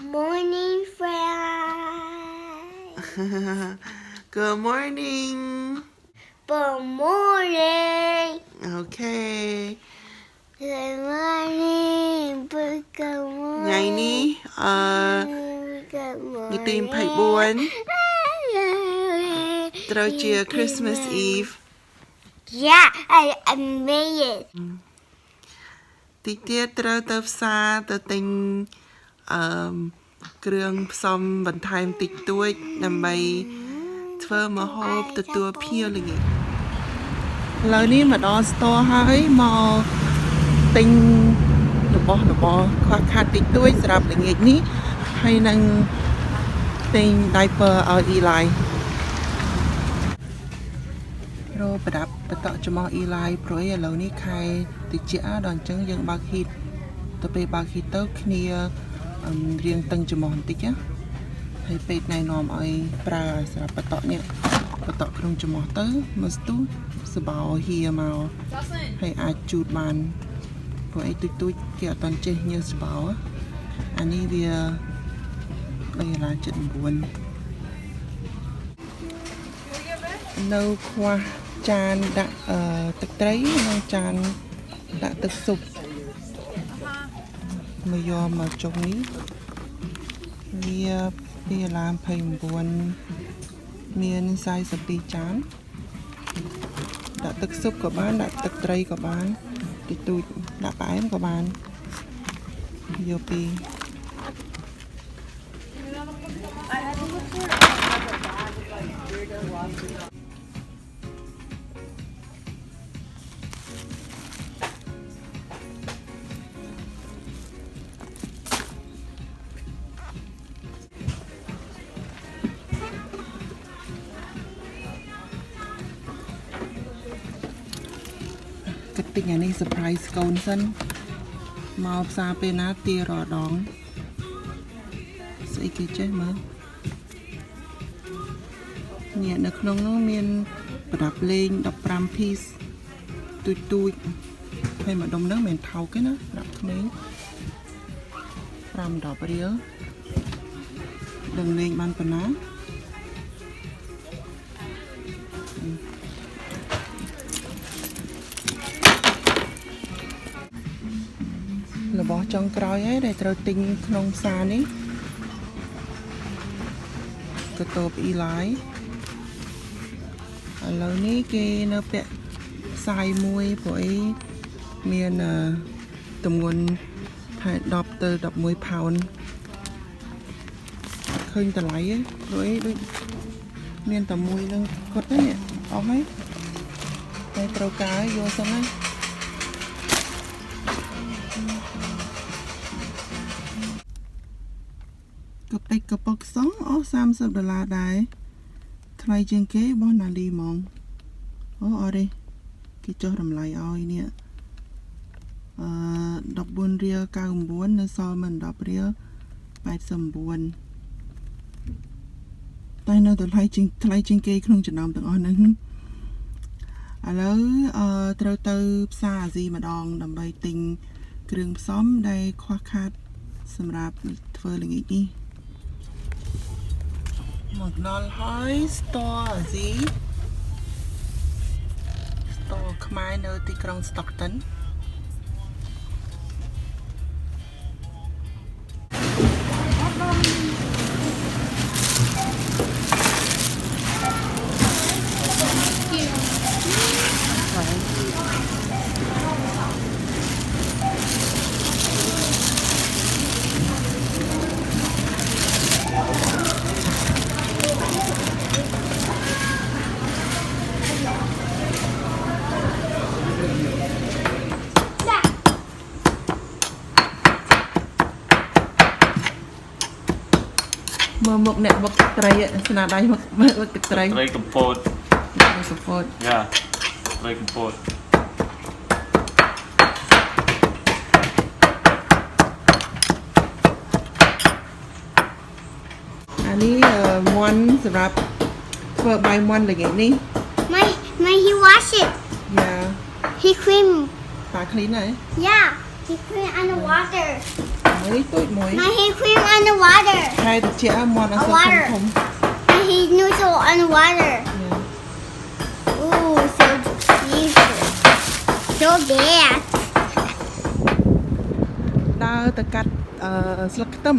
Morning, friend. Good morning. Good morning. Okay. Good morning. Good morning. Ngày ní Good morning. ngày tìm 24 ត្រូវជា Christmas Eve. Yeah, I made it. តិចទៀតត្រូវទៅផ្សារទៅទិញគ្រឿងផ្សំបន្ថែមតិចតួចដើម្បីធ្វើម្ហូបទទួលភ្ញៀវល្ងាចឥឡូវនេះមកដល់ store ហើយមកទិញរបស់របរខ្វះខាតតិចតួចសម្រាប់ល្ងាចនេះហើយនឹងទិញ diaper ឲ្យ Eli រោប្រដាប់បតកចំអ Eli ព្រោះឥឡូវនេះខែតិចដល់អញ្ចឹងយើងបើក heat ទៅពេលបើក heat ទៅគ្នារៀងតឹងចំអបន្តិចណាហើយពេកណែនាំឲ្យប្រើសម្រាប់បតកនេះបតកក្នុងចំអទៅមកស្ទុះសបោហៀមកហើយអាចជូតបានព្រោះអីទុយគេអត់តន់ចេះញើសបោអានេះវា3.9នៅខ្វះចានដាក់ទឹកត្រីនិងចានដាក់ទឹកស៊ុបមកយកមកចុងនេះវា2.29មាន42ចានដាក់ទឹកស៊ុបក៏បានដាក់ទឹកត្រីក៏បានតិចតួចដាក់ផ្អែមក៏បានយកពីគិតទិញអានេះ surprise កូនសិនមកផ្សារពេលណាទារដងស្អីគេចេះមើលនេះនៅក្នុងនោះមានប្រដាប់លេង15 piece ទូចហើយម្ដុំហ្នឹងមិនថោកទេណាដាក់ក្មេង5-10 រៀលដឹងលេងបានប៉ុណ្ណារបស់ចុងក្រោយហើយដែលត្រូវទិញក្នុងផ្សារនេះកតប Eli ឥឡូវនេះគេនៅពាក់ផ្សាយមួយព្រោះអីមានទម្ងន់ថា10ទៅ11 pound ឃើញតម្លៃហ្នឹងព្រោះអីដូចមានតែមួយនឹងគាត់ទេនេះអស់ហើយតែត្រូវការយកសិនណាកប៉ិចកប៉ុកសងអស់$30ដែរថ្លៃជាងគេរបស់ណាលីហ្មងអូអរេគេចុះតម្លៃឲ្យនេះ$14.99នៅសល់មិន$10.89តែនៅតែថ្លៃជាងគេក្នុងចំណោមទាំងអស់ហ្នឹងឥឡូវត្រូវទៅផ្សារអាស៊ីម្ដងដើម្បីទិញគ្រឿងផ្សំដែលខ្វះខាតសម្រាប់ធ្វើល្ងាចនេះមកដល់ហើយ store អាស៊ី store ខ្មែរនៅទីក្រុង Stocktonមើលមុខអ្នកបុកទឹកត្រីស្នាដៃមកបុកទឹកត្រីត្រីកំពតកំពតយ៉ាត្រីកំពតអានេះមាន់សម្រាប់ធ្វើបាយមាន់ល្ងាចនេះ My he wash it. Yeah He clean. ប៉ា clean ហើយ Yeah. He clean on the water. មួយទូចមួយ Now he clean on the water. ហើយតិចមន់អត់សូវធំ And he noodle on the water. Ooh, so beautiful. So bad. ដើរទៅកាត់ស្លឹកខ្ទឹម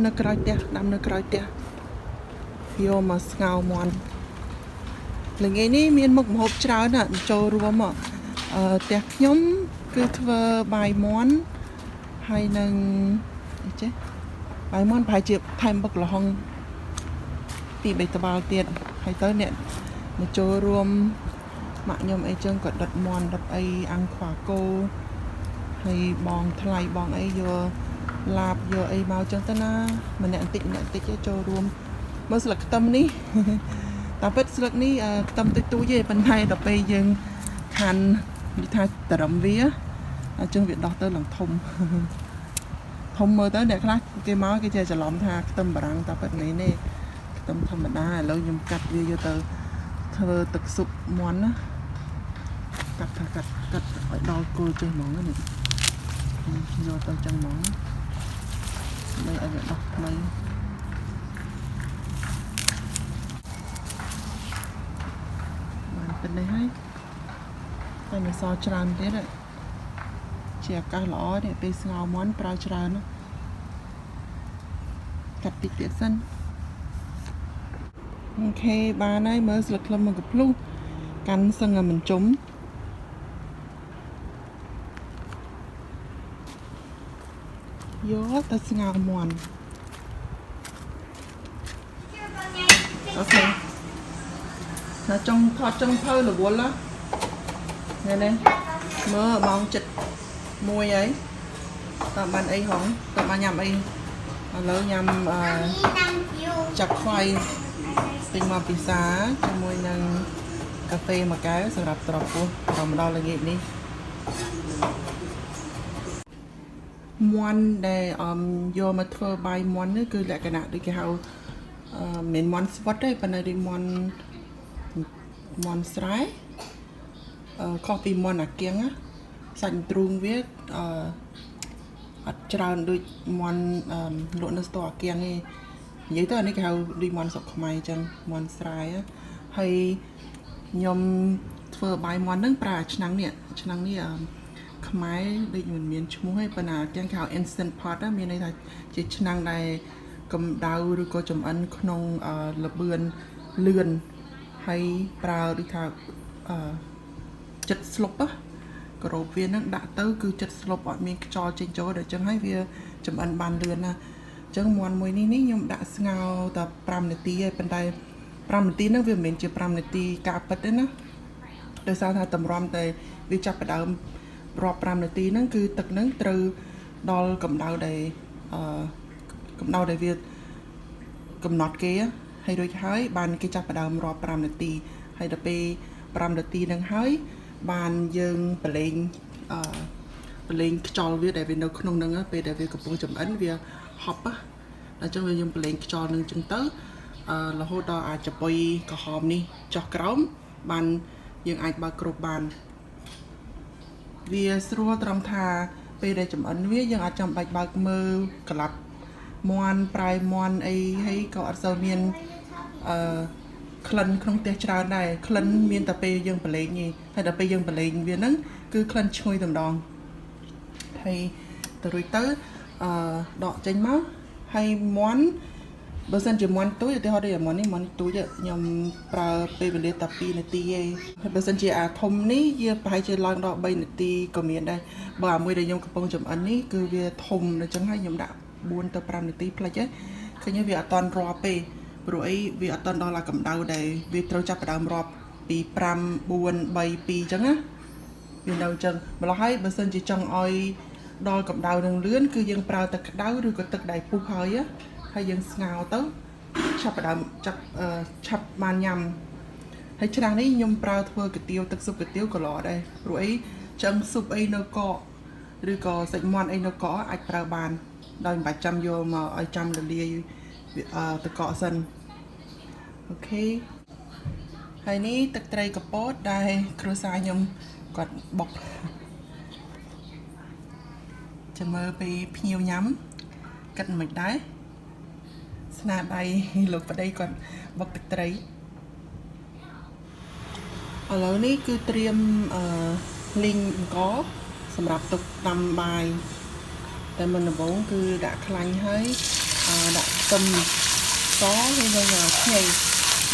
នៅក្រោយផ្ទះដាំនៅក្រោយផ្ទះយកមកស្ងោរមន់ល្ងាចនេះមានមុខម្ហូបច្រើនណាស់ចូលរួមមកផ្ទះខ្ញុំគឺធ្វើបាយមន់ហើយនឹងអីចេះបាយមន់ប្រហែលជាថែមបុកល្ហុងពី3ត្បាល់ទៀតហើយទៅអ្នកមកចូលរួមម៉ាក់ខ្ញុំអីចឹងក៏ដុតមន់ដុតអីអាំងខ្វាគោហើយបងថ្លៃបងអីយកឡាបយកអីមកចឹងទៅណាម្នាក់បន្តិចចូលរួមមើលស្លឹកខ្ទឹមនេះតាមពិតស្លឹកនេះខ្ទឹមតិចតួចទេប៉ុន្តែដល់ពេលយើងខាននិយាយថាត្រឹមវាអញ្ចឹងវាដោះទៅឡើងធំមើលទៅអ្នកខ្លះគេមកគេចេះច្រឡំថាខ្ទឹមបារាំងតាមពិតនេះទេខ្ទឹមធម្មតាឥឡូវខ្ញុំកាត់វាយកទៅធ្វើទឹកស៊ុបមាន់ណាកាត់ឲ្យដល់គល់ចេះហ្មងនេះយកទៅចឹងហ្មងដើម្បីឲ្យវាដោះថ្មីបានទៅនេះហើយតែមិនសល់ច្រើនទៀតជាឱកាសល្អនេះពេលស្ងោរមាន់ប្រើច្រើនកាត់តិចទៀតសិនអូខេបានហើយមើលស្លឹកខ្លឹមមកកំភ្លុះកាន់សឹងឲ្យមិនជុំយកទៅស្ងោរមាន់អូខេថាចង់ថតចង់ភៅរវល់ណានេះមើលម៉ោង7:01ហើយតើបានអីហងតើបានញ៉ាំអីឥឡូវញ៉ាំចាប់ខ្វៃទិញមកពិសាជាមួយនឹងកាហ្វេមួយកែវសម្រាប់ត្រប់ពោះដល់មកដល់ល្ងាចនេះមាន់ដែលយកមកធ្វើបាយមាន់នេះគឺលក្ខណៈដូចគេហៅមិនមាន់ស្វិតទេប៉ុន្តែដូចមាន់ស្រែខុសពីមាន់អាកៀងណាសាច់ទ្រូងវាអត់ច្រើនដូចមាន់លក់នៅស្ទរអាកៀងទេនិយាយទៅអានេះគេហៅដូចមាន់ស្រុកខ្មែរអញ្ចឹងមាន់ស្រែហើយខ្ញុំធ្វើបាយមាន់ហ្នឹងប្រើឆ្នាំងនេះខ្មែរដូចមិនមានឈ្មោះទេប៉ុន្តែទាំងគេហៅ instant pot មានន័យថាជាឆ្នាំងដែលកម្ដៅឬក៏ចម្អិនក្នុងលបឿនលឿនហើយប្រើដូចថាចិត្តស្លុបក្របវានឹងដាក់ទៅគឺចិត្តស្លុបអត់មានខ្យល់ចេញចូលដល់អញ្ចឹងហើយវាចម្អិនបានលឿនណាអញ្ចឹងមាន់មួយនេះខ្ញុំដាក់ស្ងោរតែ5នាទីហើយប៉ុន្តែ5នាទីហ្នឹងវាមិនមែនជា5នាទីការពិតទេណាដោយសារថាតម្រាំតែវាចាប់ផ្ដើមរាប់5នាទីហ្នឹងគឺទឹកហ្នឹងត្រូវដល់កម្ដៅដែលវាកំណត់គេហើយរួចហើយបានគេចាប់ផ្ដើមរាប់5នាទីហើយដល់ពេល5នាទីហ្នឹងហើយបានយើងប្រឡែងខ្យល់វាដែលវានៅក្នុងហ្នឹងពេលដែលវាកំពុងចម្អិនវាហប់ដល់អញ្ចឹងយើងប្រឡែងខ្យល់នឹងអញ្ចឹងទៅរហូតដល់អាចចំបុយក្រហមនេះចុះក្រោមបានយើងអាចបើកគ្របបានវាស្រួលត្រង់ថាពេលដែលចម្អិនវាយើងអាចចាំបាច់បើកមើលក្លាប់មាន់ប្រៃមាន់អីហើយក៏អត់សូវមានក្លិនក្នុងផ្ទះច្រើនដែរក្លិនមានតែពេលយើងប្រឡែងទេហើយដល់ពេលយើងប្រឡែងវាហ្នឹងគឺក្លិនឈ្ងុយតែម្ដងហើយទៅរួចទៅដកចេញមកហើយមាន់បើសិនជាមាន់ទូចឧទាហរណ៍ដូចមាន់នេះមាន់ទូចខ្ញុំប្រើពេលវេលាតែ2នាទីឯងហើយបើសិនជាអាធំនេះវាប្រហែលជាឡើងដល់3នាទីក៏មានដែរបើអាមួយដែលខ្ញុំកំពុងចម្អិននេះគឺវាធំអញ្ចឹងហើយខ្ញុំដាក់4ទៅ5នាទីផ្លេចឃើញវាអត់តន់រាប់ទេព្រោះអីវាអត់តន់ដល់កម្ដៅដែលវាត្រូវចាប់ផ្ដើមរាប់ពី5 4 3 2អញ្ចឹងណាវានៅអញ្ចឹងម្ល៉េះហើយបើសិនជាចង់ឲ្យដល់កម្ដៅនឹងលឿនគឺយើងប្រើទឹកក្ដៅឬក៏ទឹកដែលពុះហើយយើងស្ងោរទៅចាប់ផ្ដើមឆាប់បានញ៉ាំហើយឆ្នាំងនេះខ្ញុំប្រើធ្វើកាទៀវទឹកស៊ុបកាទៀវក៏ល្អដែរព្រោះអីចឹងស៊ុបអីនៅកកឬក៏សាច់មាន់អីនៅកកអាចប្រើបានដោយមិនបាច់ចាំយកមកឲ្យចាំរលាយទឹកកកសិនអូខេហើយនេះទឹកត្រីកពតដែលគ្រួសារខ្ញុំគាត់បុក ចាំមើលពេលភ្ញៀវញ៉ាំគិតមិនដែរស្នាដៃលោកប្តីគាត់បុកទឹកត្រីឥឡូវនេះគឺត្រៀមលីងអង្គសម្រាប់ទុកដាំបាយតែមុនដំបូងគឺដាក់ខ្លាញ់ហើយដាក់ខ្ទឹមសហើយយើងខ្ញី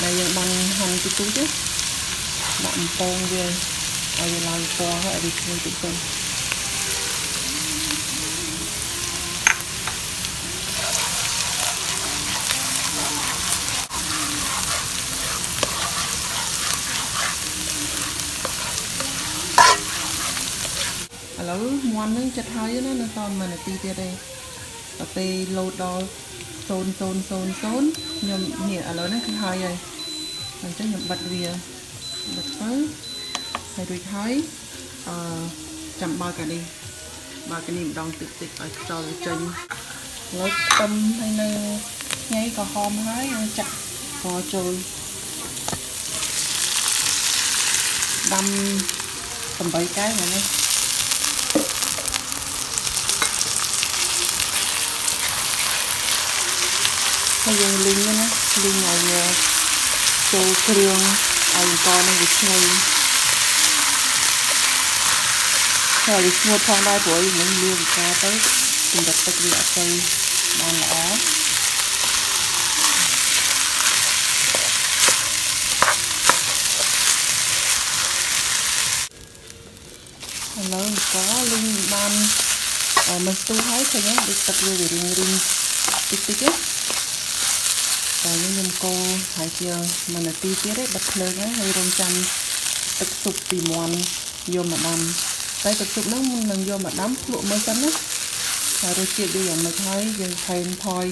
ដែលយើងបានហាន់ទីទូចដាក់អំពងវាឲ្យវាឡើងពណ៌ហើយឲ្យវាឈ្ងុយតិចទៅឥឡូវមាន់នឹងចិត្តហើយណានៅសល់1នាទីទៀតទេដល់ពេលលោតដល់0000ខ្ញុំនេះឥឡូវហ្នឹងគឺហើយហើយអញ្ចឹងខ្ញុំបិទវាបិទទៅហើយរួចហើយចាំបើកានេះម្ដងតិចឲ្យខ្យល់វាចេញលើកខ្ទឹមហើយនៅញ៉ៃក៏ហមហើយយើងចាក់កចូលដាំ8កែវហ្នឹងណាហើយយើងលីងណាលីងឲ្យវាចូលគ្រឿងឲ្យអង្គនេះវាឈ្ងុយហើយវាស្ងួតផងដែរព្រោះយើងលាងកាទៅសម្រាប់ទឹកវាអត់ទៅបានល្អឥឡូវអង្គលីងបានមិនស្ទុះហើយឃើញទេទឹកវារៀងតិចទេតែខ្ញុំកូរហើយជា1នាទីទៀតទេបិទភ្លើងហើយរងចាំទឹកស៊ុបពីមាន់យកមកដាំតែទឹកស៊ុបហ្នឹងមុននឹងយកមកដាំភ្លក់មើលសិនណាហើយរសជាតិវាយ៉ាងម៉េចហើយយើងថែមថយ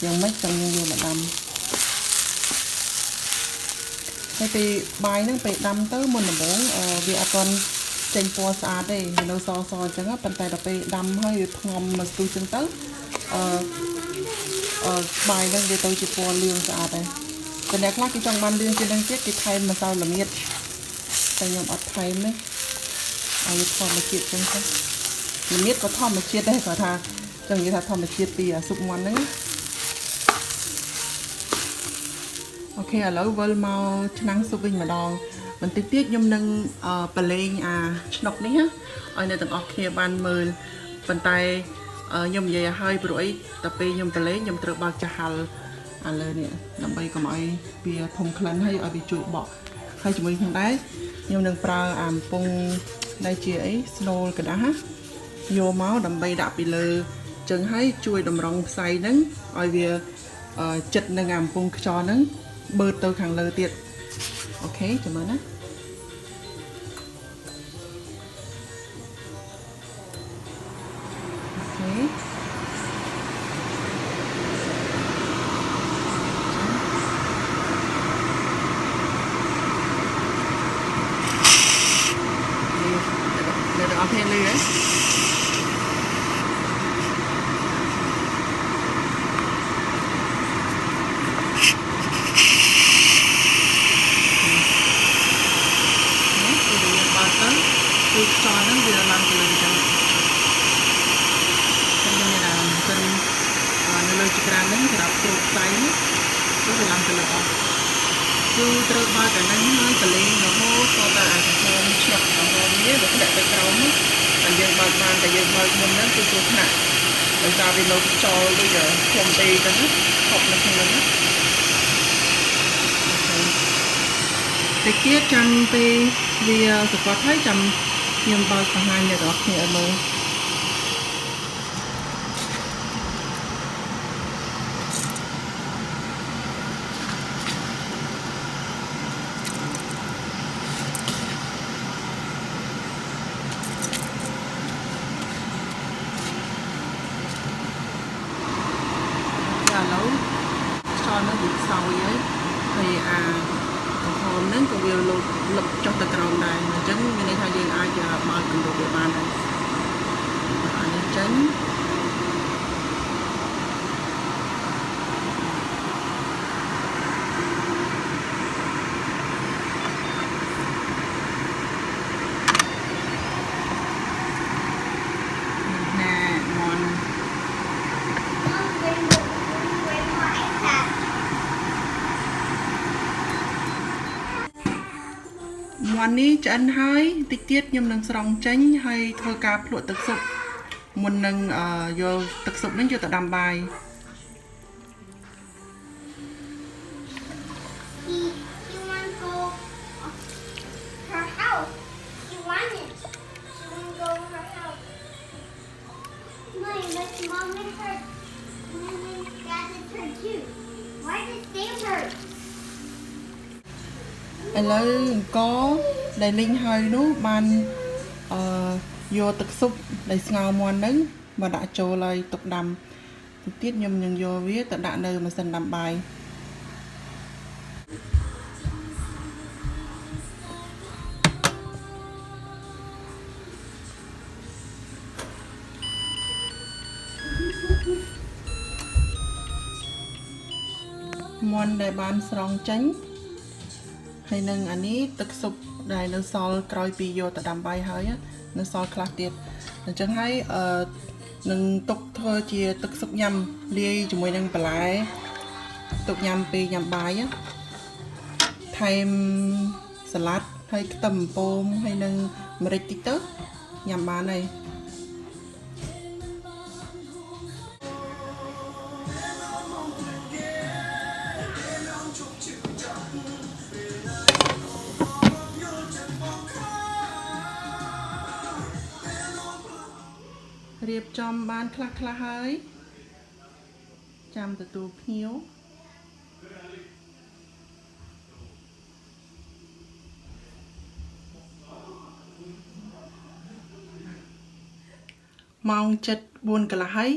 យ៉ាងម៉េចចាំយើងយកមកដាំហើយពេលបាយហ្នឹងពេលដាំទៅមុនដំបូងវាអត់ទាន់ចេញពណ៌ស្អាតទេវានៅសអញ្ចឹងប៉ុន្តែដល់ពេលដាំហើយវាថ្ងំមកស្ទុះអញ្ចឹងទៅបាយហ្នឹងវាទៅជាពណ៌លឿងស្អាតហើយតែអ្នកខ្លះគេចង់បានលឿងជាងហ្នឹងទៀតគេថែមម្សៅល្មៀតតែខ្ញុំអត់ថែមទេឲ្យធម្មជាតិចឹងទៅល្មៀតក៏ធម្មជាតិដែរគាត់ថាចឹងនិយាយថាធម្មជាតិពីស៊ុបមាន់ហ្នឹងអូខេឥឡូវវិលមកឆ្នាំងស៊ុបវិញម្ដងបន្តិចទៀតខ្ញុំនឹងប្រឡែងឆ្នុកនេះឲ្យអ្នកទាំងអស់គ្នាបានមើលប៉ុន្តែខ្ញុំនិយាយឲ្យព្រោះអីតែពេលខ្ញុំប្រឡែងខ្ញុំត្រូវបើកចាស់ហាល់លើនេះដើម្បីកុំឲ្យវាធំក្លិនហើយឲ្យវាជួយបកហើយជាមួយគ្នាដែរខ្ញុំនឹងប្រើអំពងដែលជាអីស្នូលกระดาษយកមកដើម្បីដាក់ពីលើចឹងហើយជួយតម្រង់ផ្សៃហ្នឹងឲ្យវាចិត្តនឹងអំពងខ្យល់ហ្នឹងបឺតទៅខាងលើទៀតអូខេចាំមើលណាអូខេអូខេលើគឺខ្យល់ហ្នឹងវាឡើងទៅលើចឹងខ្ញុំមានមិននៅលើចក្រានហ្នឹងសម្រាប់គ្រូផ្សៃនេះគឺវាឡើងទៅលើអស់គឺត្រូវបើកអាហ្នឹងហើយប្រឡែងរហូតដល់តែអាក្រហមឆ្លាក់ក្រហមនេះវាធ្លាក់ទៅក្រោមតែយើងបើកបានតែយើងបើកមុនហ្នឹងគឺគ្រោះថ្នាក់ដោយសារវានៅខ្យល់ដូចធំពេកចឹងខប់នៅក្នុងហ្នឹងតិចទៀតចាំពេលវាសកត់ហើយចាំខ្ញុំបើកបង្ហាញអ្នកនរគ្នាឲ្យមើលឥឡូវខ្យល់នៅវាខ្សោយហើយក្រហមហ្នឹងក៏វាលោតលឹកចុះទៅក្រោមដែរអញ្ចឹងមានន័យថាយើងអាចបើកគម្របវាបានដែរអានេះចេញណា ននេះឆ្អិនហើយតិចទៀតខ្ញុំនឹងស្រង់ចេញហើយធ្វើការភ្លក់ទឹកស៊ុបមុននឹងយកទឹកស៊ុបនេះយកទៅដាំបាយ She want to go her house. She wanted. She want to go her house. Mommy, but mom and her, mom and dad is her too. Why did they hurt? ឥឡូវអង្គដែលលីងហើយនោះបានយកទឹកស៊ុបដែលស្ងោរមាន់ហ្នឹងមកដាក់ចូលហើយទុកដាំតិចទៀតខ្ញុំនឹងយកវាទៅដាក់នៅម៉ាស៊ីនដាំបាយ មាន់ដែលបានស្រង់ចេញហើយនឹងអានេះទឹកស៊ុបដែលនៅសល់ក្រោយពីយកទៅដាំបាយហើយនៅសល់ខ្លះទៀតអញ្ចឹងហើយនឹងទុកធ្វើជាទឹកស៊ុបញ៉ាំលាយជាមួយនឹងបន្លែទុកញ៉ាំពេលញ៉ាំបាយថែមសាឡាត់ហើយខ្ទឹមបំពងហើយនឹងម្រេចតិចទៅញ៉ាំបានហើយ រៀបចំបានខ្លះៗហើយចាំទទួលភ្ញៀវម៉ោង 7:04 កន្លះហើយ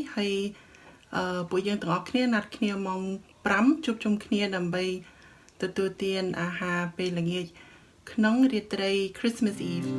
ពួកយើងទាំងអស់គ្នាណាត់គ្នាម៉ោង 5 ជួបជុំគ្នាដើម្បីទទួលទានអាហារពេលល្ងាចក្នុងរាត្រី Christmas Eve